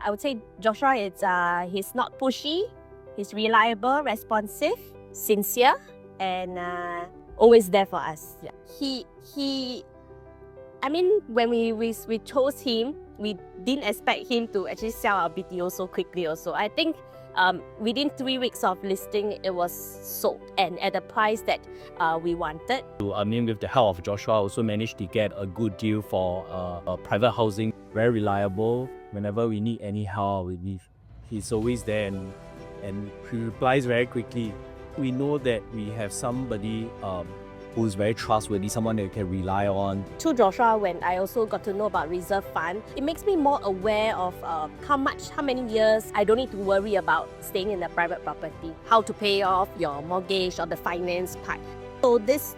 I would say Joshua is he's not pushy, he's reliable, responsive, sincere, and always there for us. I mean, when we chose him, we didn't expect him to actually sell our BTO so quickly also. I think within 3 weeks of listing, it was sold and at the price that we wanted. I mean, with the help of Joshua, I also managed to get a good deal for private housing. Very reliable. Whenever we need any help, he's always there and he replies very quickly. We know that we have somebody who's very trustworthy, someone that you can rely on. Through Joshua, when I also got to know about reserve fund, it makes me more aware of how many years I don't need to worry about staying in a private property, how to pay off your mortgage or the finance part. So this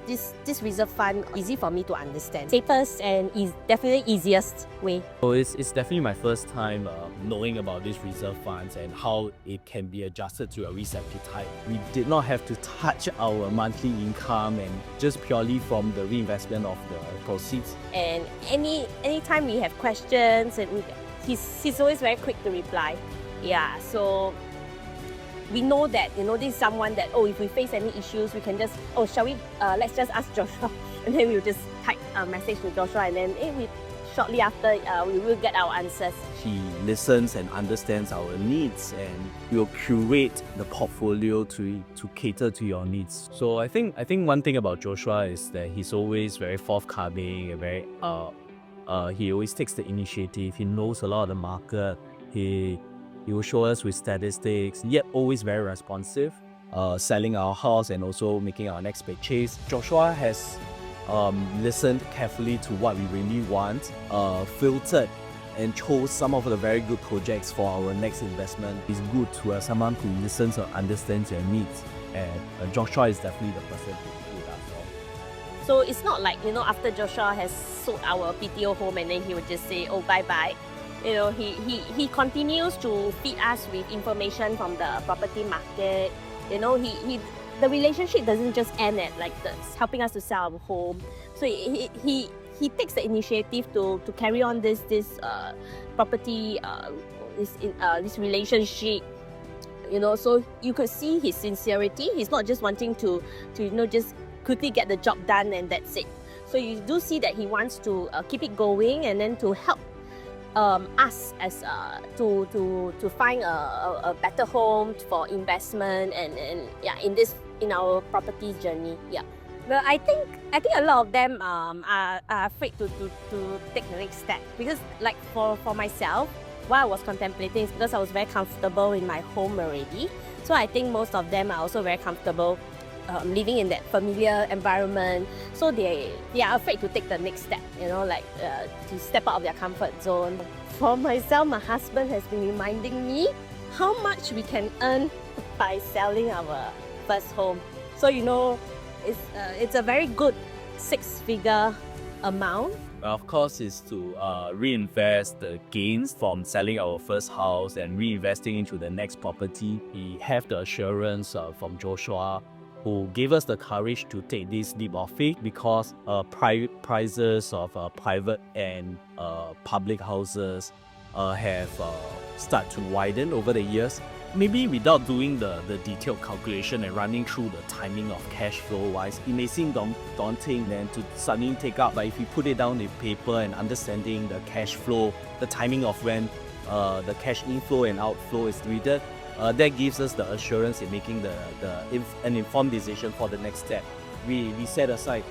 reserve fund, easy for me to understand. Safest and definitely easiest way. So it's definitely my first time knowing about these reserve funds and how it can be adjusted to your risk appetite. We did not have to touch our monthly income and just purely from the reinvestment of the proceeds. And anytime we have questions, and he's always very quick to reply. Yeah, so we know that, this is someone that, if we face any issues, we can just, shall we, let's just ask Joshua. And then we'll just type a message to Joshua and then shortly after, we will get our answers. He listens and understands our needs and will curate the portfolio to cater to your needs. So I think one thing about Joshua is that he's always very forthcoming and very, he always takes the initiative. He knows a lot of the market. He will show us with statistics, yet always very responsive, selling our house and also making our next purchase. Joshua has listened carefully to what we really want, filtered and chose some of the very good projects for our next investment. It's good to have someone who listens or understands your needs, and Joshua is definitely the person to do that. So it's not like, after Joshua has sold our BTO home and then he would just say, bye-bye. He continues to feed us with information from the property market. The relationship doesn't just end at like this, helping us to sell our home. So he takes the initiative to carry on this property, this relationship. So you could see his sincerity. He's not just wanting to just quickly get the job done and that's it. So you do see that he wants to keep it going and then to help us as to find a better home for investment and in our property journey. Yeah. Well, I think a lot of them are afraid to take the next step, because like for myself, what I was contemplating is because I was very comfortable in my home already. So I think most of them are also very comfortable living in that familiar environment, so they are afraid to take the next step, to step out of their comfort zone. For myself, my husband has been reminding me how much we can earn by selling our first home. So it's a very good 6-figure amount. Of course, is to reinvest the gains from selling our first house and reinvesting into the next property. We have the assurance from Joshua, who gave us the courage to take this leap of faith, because prices of private and public houses have started to widen over the years. Maybe without doing the detailed calculation and running through the timing of cash flow wise, it may seem daunting then to suddenly take up. But if you put it down in paper and understanding the cash flow, the timing of when the cash inflow and outflow is needed, that gives us the assurance in making an informed decision for the next step. We set aside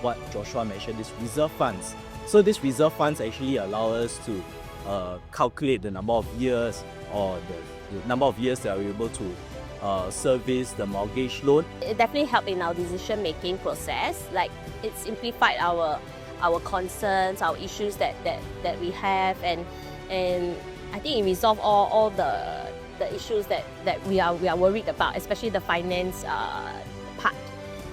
what Joshua mentioned, these reserve funds. So these reserve funds actually allow us to calculate the number of years or the number of years that we're able to service the mortgage loan. It definitely helped in our decision-making process. Like, it simplified our concerns, our issues that we have, and I think it resolved all the issues that we are worried about, especially the finance part.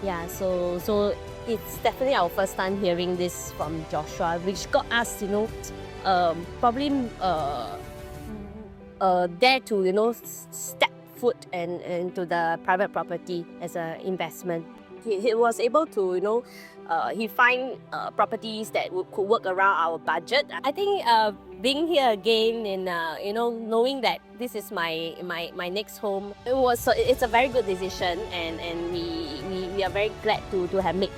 Yeah, so it's definitely our first time hearing this from Joshua, which got us, probably dare to, step foot into the private property as an investment. He was able to, he find properties that could work around our budget. I think being here again and knowing that this is my next home, it's a very good decision, and we are very glad to have made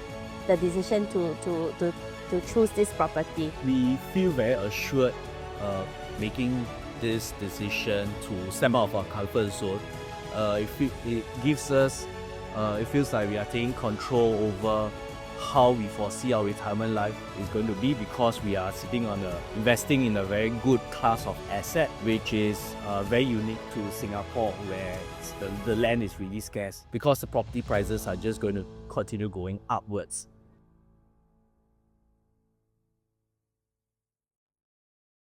the decision to choose this property. We feel very assured making this decision to step out of our comfort zone. It gives us, it feels like we are taking control over how we foresee our retirement life is going to be, because we are investing in a very good class of asset, which is very unique to Singapore, where the land is really scarce, because the property prices are just going to continue going upwards.